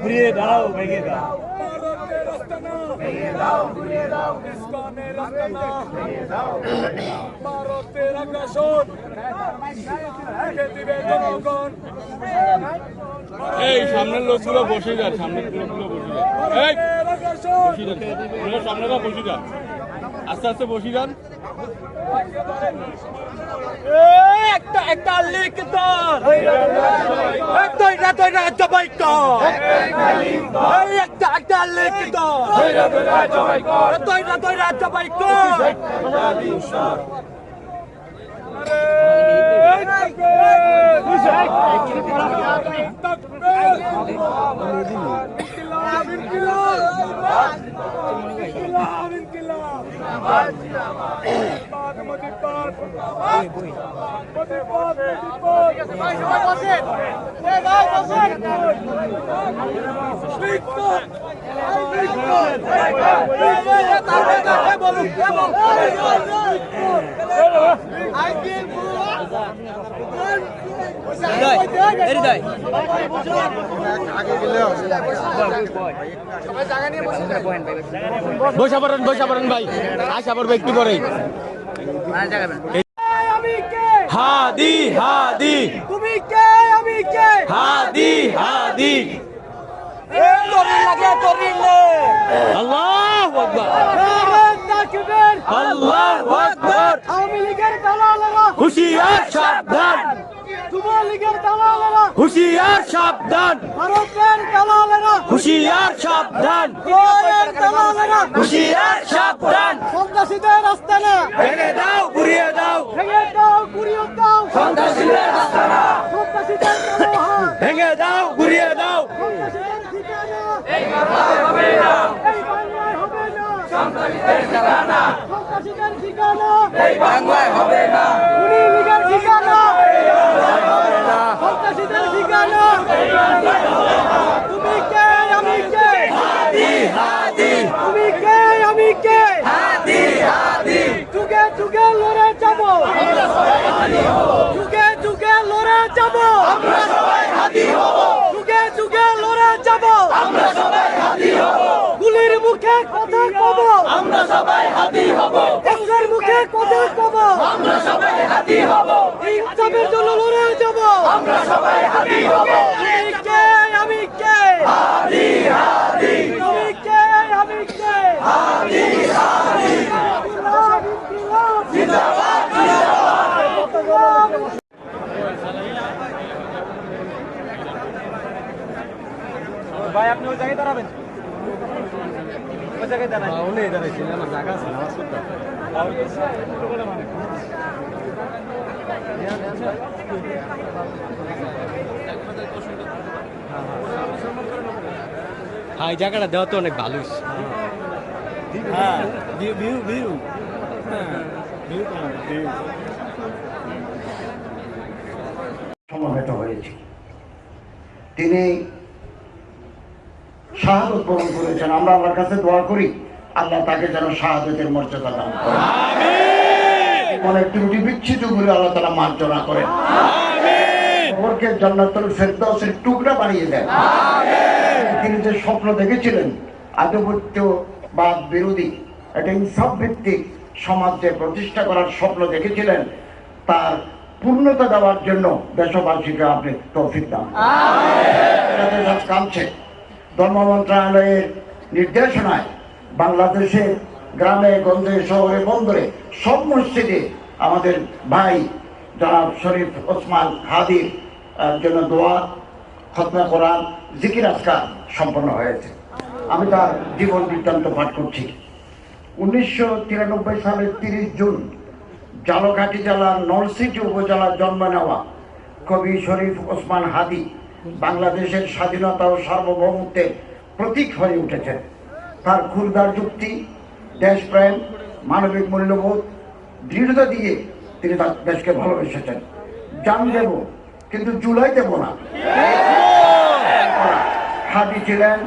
ঘুরিয়ে দাও, ভেঙে দাও, ভারতের আগ্রাসন দিবে জনগণ। এই সামনের লোকগুলো বসে যান, সামনের লোকগুলো বসে যান, সামনেরা বসে যান, আস্তে আস্তে বসে যান। একটা লিখিত একটা লিখিত বসা পড়েন ভাই, আশা পড়বে একটু পরে। হাদি হাদি তুমি কে, আমি কে, হাদি হাদি আল্লাহু আকবার, আল্লাহু আকবার। আওয়ামী লীগের দালালেরা হুশিয়ার সাবধান, যুব লীগের দালালেরা হুশিয়ার সাবধান, ভারতের দালালেরা হুশিয়ার সাবধান, গোয়ের দালালেরা হুশিয়ার সাবধান। সন্ত্রাসীদের আস্তানা ভেঙে দাও, ঘুরিয়ে দাও, ভেঙে দাও, গুড়িয়ে দাও, সন্ত্রাসীদের আস্তানা সন্ত্রাসীদের দালাল, ভেঙে দাও, ঘুরিয়ে দাও। সন্ত্রাসীদের ঠিকানা এই বাংলায় হবে না, এই বাংলায় হবে না, সন্ত্রাসীদের ঠিকানা সন্ত্রাসীদের ঠিকানা এই বাংলায় হবে না, খুনি লীগের ঠিকানা হবে না। সন্ত্রাসীদের ঠিকানা। তুমি কে, আমি কে, হাদি হাদি তুমি কে, আমি কে, হাদি হাদি যুগে যুগে লড়ে যাব, যুগে যুগে লড়ে যাব, আমরা সবাই হাদি হব, যুগে যুগে লড়ে যাব, আমরা সবাই হাদি হব, গুলির মুখে কথা কব, আমরা সবাই হাদি হব, একের মুখে কথা কব, আমরা সবাই হাদি হব, এই উৎসবের জন্য লড়ে যাব। আমরা সবাই হাদি হব। তুমি কে, আমি কে, হাদি হাদি তুমি কে, আমি কে, হাদি হাদি ইনকিলাব, ইনকিলাব, জিন্দাবাদ জিন্দাবাদ। ইনকিলাব। ভাই আপনি ওই জায়গায় দাঁড়াবেন, ওই জায়গায় দাঁড়ান। উনি দাঁড়াইছেন, আমার জায়গা আছে, নামাজ পড়তে। হ্যাঁ, এই জায়গাটা দেওয়া তো অনেক ভালো। হ্যাঁ, ভিউ ভিউ ভিউ ভিউ সমবেত হয়েছে। তিনি শাহাদত বরণ করেছেন। আমরা আল্লাহর কাছে দোয়া করি আল্লাহ তাকে যেন শাহাদতের মর্যাদা দান করেন, মনের ত্রুটি বিচ্ছিন্ন করে আল্লাহ তাআলা মার্জনা করেন, ওরকে জান্নাতুল ফেরদাউসের টুকরা বানিয়ে দেন। তিনি যে স্বপ্ন দেখেছিলেন আধিপত্যবাদ বিরোধী একটা ইনসাফ ভিত্তিক সমাজ যে প্রতিষ্ঠা করার স্বপ্ন দেখেছিলেন, তার পূর্ণতা দেওয়ার জন্য দেশবাসীকে আপনি তৌফিক দান। কামছে ধর্ম মন্ত্রণালয়ের নির্দেশনায় বাংলাদেশের গ্রামে গঞ্জে শহরে বন্দরে সব মসজিদে আমাদের ভাই জনাব শরীফ ওসমান হাদির জন্য দোয়া, খতনা কোরআন, জিকির আজকার সম্পন্ন হয়েছে। আমি তার জীবন বৃত্তান্ত পাঠ করছি। 1993 সালের 30 জুন ঝালকাঠি জেলার নলছিটি উপজেলার জন্ম নেওয়া কবি শরীফ ওসমান হাদি বাংলাদেশের স্বাধীনতা ও সার্বভৌমত্বের প্রতীক হয়ে উঠেছেন। তার ক্ষুরদার যুক্তি, দেশপ্রেম, মানবিক মূল্যবোধ, দৃঢ়তা দিয়ে তিনি তার দেশকে ভালোবেসেছেন। জান দেব কিন্তু জুলাই দেব না। হাদি ছিলেন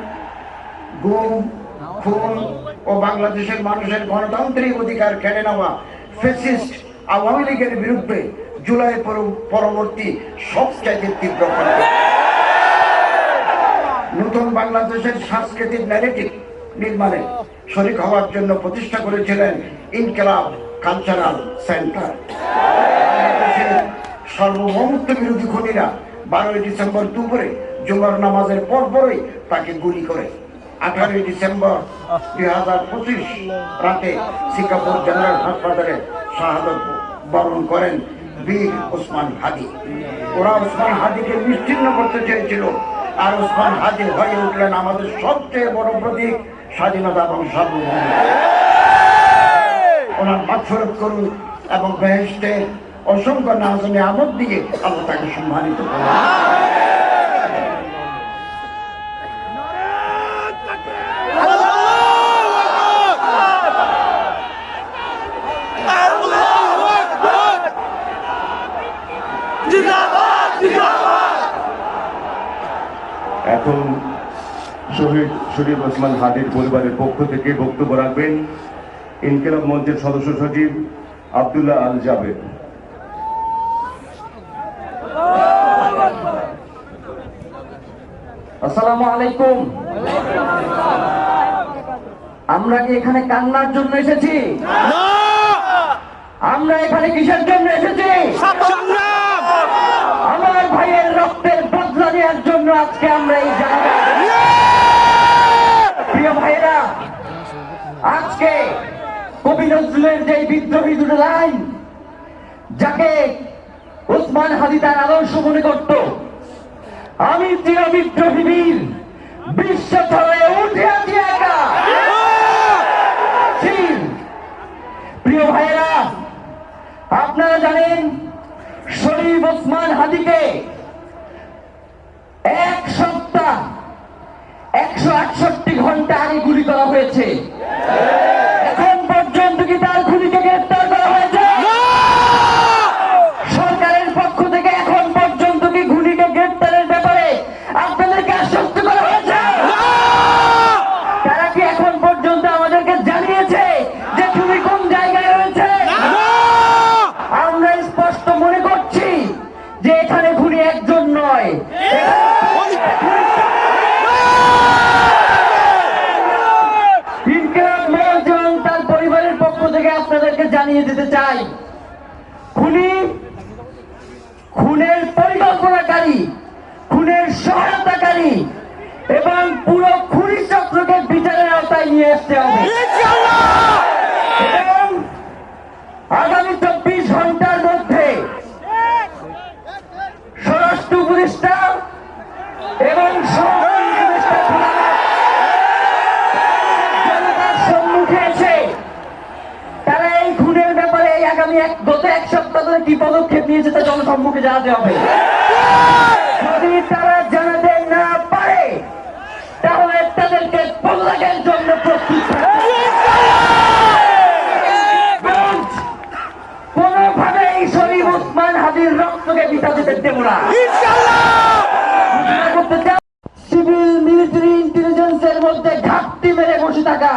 গুম, খুন ও বাংলাদেশের মানুষের গণতান্ত্রিক অধিকার কেড়ে নেওয়া ফ্যাসিস্ট আওয়ামী লীগের বিরুদ্ধে জুলাই পরবর্তী সবচাইতে তীব্র প্রথম বাংলাদেশের সাংস্কৃতিক ন্যারেটিভ নির্মাণে শরীক হওয়ার জন্য প্রতিষ্ঠা করেছিলেন ইনকিলাব কালচারাল সেন্টার। বাংলাদেশের সর্বভৌমত্ব বিরোধী খুনিরা 12ই ডিসেম্বর দুপুরে জুমার নামাজের পরপরই তাকে গুলি করে 18ই ডিসেম্বর 2025 রাতে সিঙ্গাপুর জেনারেল হাসপাতালে শাহাদত বরণ করেন বীর ওসমান হাদি। ওরা ওসমান হাদিকে নিশ্চিহ্ন করতে চেয়েছিল, আর ওসমান হাদি হয়ে উঠলেন আমাদের সবচেয়ে বড় প্রতীক, স্বাধীনতা এবং সার্বভৌমত্ব। ওনার মাগফিরাত করুন এবং বেহেশতে অসংখ্য নাজনে আমদ দিয়ে আল্লাহ তাকে সম্মানিত করুন। এখন শহীদ শরীফ ওসমান হাদির পরিবারের পক্ষ থেকে বক্তব্য রাখবেন ইনকিলাব মঞ্চের সদস্য সচিব আব্দুল্লাহ আল জাবেদ। আসসালামু আলাইকুম। আমরা কি এখানে কান্নার জন্য এসেছি? আমরা এখানে কিসের জন্য এসেছি? আমার ভাইয়ের রক্তের বদলা নেওয়ার জন্য আজকে আমরা এই জায়গায়। প্রিয় ভাইয়েরা, আজকে কবি নজরুলের যে বিদ্রোহী দুটো লাইন, যাকে ওসমান হাদি তার আদর্শ মনে করত, আমি চির বিদ্রোহী বীর, বিশ্ব ছড়ায় উঠে আছি একা। প্রিয় ভাইয়েরা, আপনারা জানেন শরীফ ওসমান হাদিকে এক সপ্তাহ 168 ঘন্টা আগে গুলি করা হয়েছে। এখন পর্যন্ত কি তার খুনিকে গ্রেফতার করা হয়েছে? সরকারের পক্ষ থেকে এখন পর্যন্ত কি খুনিকে গ্রেফতারের ব্যাপারে আপনাদেরকে আশ্বস্ত করা হয়েছে? তারা কি এখন পর্যন্ত আমাদেরকে জানিয়েছে যে খুনি কোন জায়গায় রয়েছে? আমরা স্পষ্ট মনে করছি যে এখানে খুনি একজন নয়, তার পরিবারের পক্ষ থেকে আপনাদেরকে জানিয়ে দিতে চাই, খুনি, খুনের পরিকল্পনাকারী, খুনের সহায়তাকারী এবং পুরো খুনি চক্রকে বিচারের আওতায় নিয়ে আসতে হবে। এবং আগামী 24 ঘন্টার মধ্যে স্বরাষ্ট্র উপদেষ্টা এবং জনতার সম্মুখে এসে তারা এই খুনের ব্যাপারে আগামী গত এক সপ্তাহ ধরে কি পদক্ষেপ নিয়েছে তা জনসম্মুখে জানাতে হবে। যদি তারা জানাতে না পারে তাহলে তাদেরকে পদত্যাগের জন্য প্রস্তুত কোনোভাবেই শরীফ ওসমান হাদির রক্তকে বিতা দিতে দেব না। সিভিল মিলিটারি ইন্টেলিজেন্সের মধ্যে ঘাটতি মেরে বসে থাকা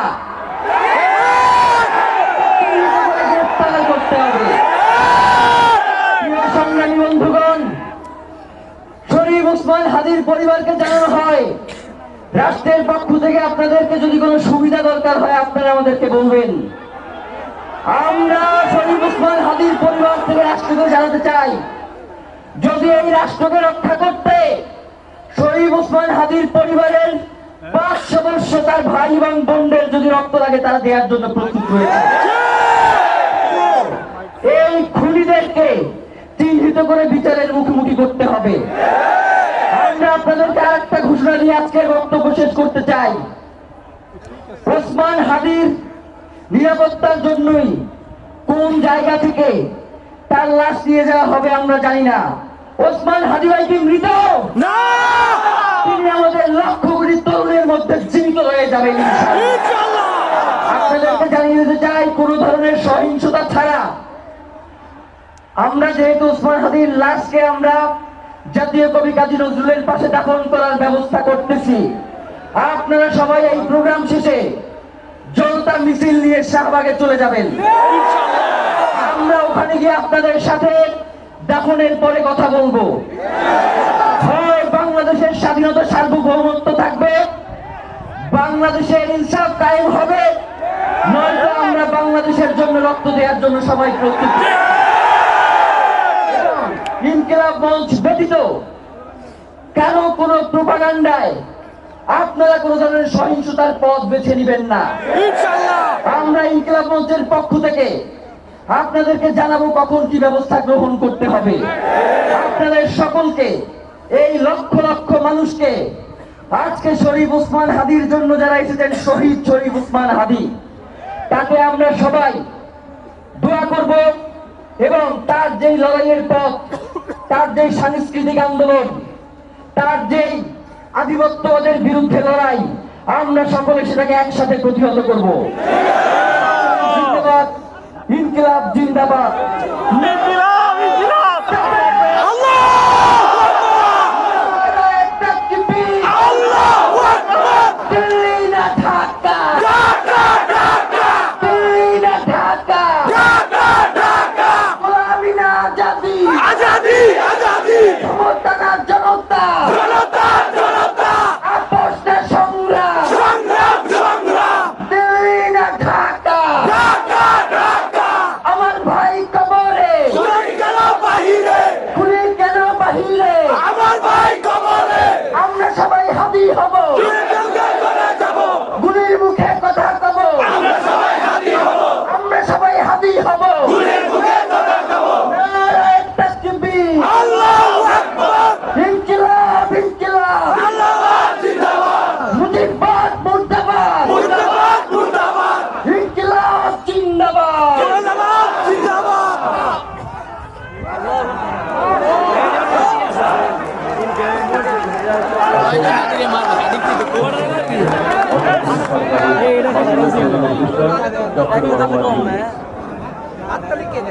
গ্রেফতার করতে হবে। সংগ্রামী বন্ধুগণ, শরীফ ওসমান হাদির পরিবারকে জানানো হয়, রাষ্ট্রের পক্ষ থেকে আপনাদেরকে যদি কোনো সুবিধা দরকার হয় আপনারা আমাদেরকে বলবেন। আমরা শরীফ ওসমান হাদির পরিবার থেকে রাষ্ট্রকে জানাতে চাই, যদি এই রাষ্ট্রকে রক্ষা করতে শরীফ ওসমান হাদির পরিবারের 5 সদস্য তার ভাই এবং বোনদের যদি রক্ত লাগে তারা দেওয়ার জন্য প্রস্তুত রয়েছে। এই খুনিদেরকে চিহ্নিত করে বিচারের মুখোমুখি করতে হবে। আমরা আপনাদেরকে আরেকটা ঘোষণা দিয়ে আজকের বক্তব্য শেষ করতে চাই। ওসমান হাদির নিরাপত্তার জন্যই কোন জায়গা থেকে তার লাশ নিয়ে যাওয়া হবে আমরা জানি না। ওসমান হাদি ভাই কি মৃত? না, তিনি আমাদের লক্ষ কোটি তরুণের মধ্যে জীবিত হয়ে যাবেন ইনশাআল্লাহ। আপনাদেরকে জানিয়ে দিতে চাই, কোন ধরনের সহিংসতা ছাড়া আমরা যেহেতু ওসমান হাদির লাশকে আমরা জাতীয় কবি কাজী নজরুলের পাশে দাফন করার ব্যবস্থা করতেছি, আপনারা সবাই এই প্রোগ্রাম শেষে জনতা মিছিল নিয়ে শাহবাগে চলে যাবেন। আমরা ওখানে গিয়ে আপনাদের সাথে দাফনের পরে কথা বলবো। হয় বাংলাদেশের স্বাধীনতা সার্বভৌমত্ব থাকবে, বাংলাদেশের ইনসাফ কায়েম হবে, নয়তো আমরা বাংলাদেশের জন্য রক্ত দেওয়ার জন্য সবাই প্রস্তুত। ইনকিলাব মঞ্চ ব্যতীত কেন কোন প্রোপাগান্ডায় আপনারা কোন ধরনের সহিংসতার পথ বেছে নেবেন না। আমরা ইনকিলাব মঞ্চের পক্ষ থেকে আপনাদেরকে জানাবো কখন কি ব্যবস্থা গ্রহণ করতে হবে। আপনাদের সকলকে, এই লক্ষ লক্ষ মানুষকে, আজকে শরীফ ওসমান হাদির জন্য যারা এসেছেন, শহীদ শরীফ ওসমান হাদি, তাকে আমরা সবাই দোয়া করব এবং তার যেই লড়াইয়ের পথ, তার যেই সাংস্কৃতিক আন্দোলন, তার যেই আধিপত্যবাদের বিরুদ্ধে লড়াই, আমরা সকলে সেটাকে একসাথে প্রতিহত করব। জিন্দাবাদ, ইনকিলাব জিন্দাবাদ। আমরা সবাই হাদি হব, গুলির মুখে কথা কব, আমরা সবাই হাদি হব। নারায়ে তাকবীর, আল্লাহু আকবার, ইনকিলাব ইনকিলাব, জিন্দাবাদ জিন্দাবাদ, মুজিববাদ মুর্দাবাদ, মুর্দাবাদ মুর্দাবাদ, ইনকিলাব জিন্দাবাদ, জিন্দাবাদ জিন্দাবাদ।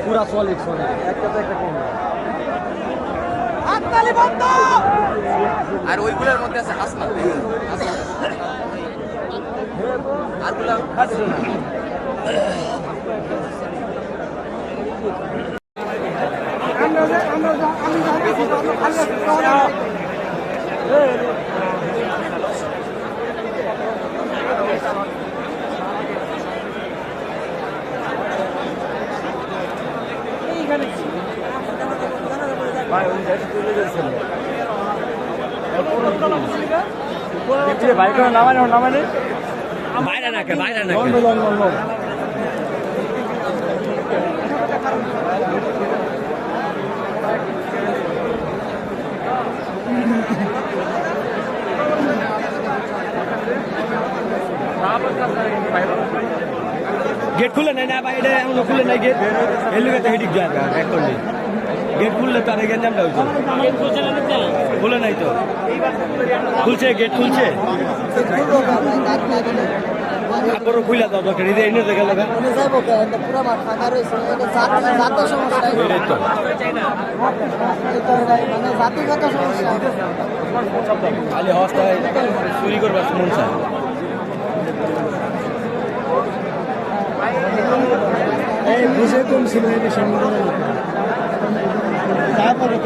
পুরা সলিড সলিড একটা তো একটা কম হাততালি বন্ধ। আর ওইগুলোর মধ্যে আছে আসনা আরগুলা বাইক নামানে নামানে বাইরে নাকে বাইরে নাকে गेट खुले नहीं ना भाई हम लोग खुले नहीं गेट ये लोग तो हेडिक जाएगा एक्चुअली गेट खुलले तो आगे गंजाम डाल खुले नहीं तो खुलছে गेट खुलছে তারপরে খুলে দাও দরকার এই এনে দেখা লাগা আমি যাবো পুরো মাঠ ফাঁকা রয়েছে, এটা জাত সমস্যা, এই তো মানে জাতিগত সমস্যা। খালি হস্তায় চুরি করবার মন চায় বুঝে কম ছিল এটা সামনে তারপরে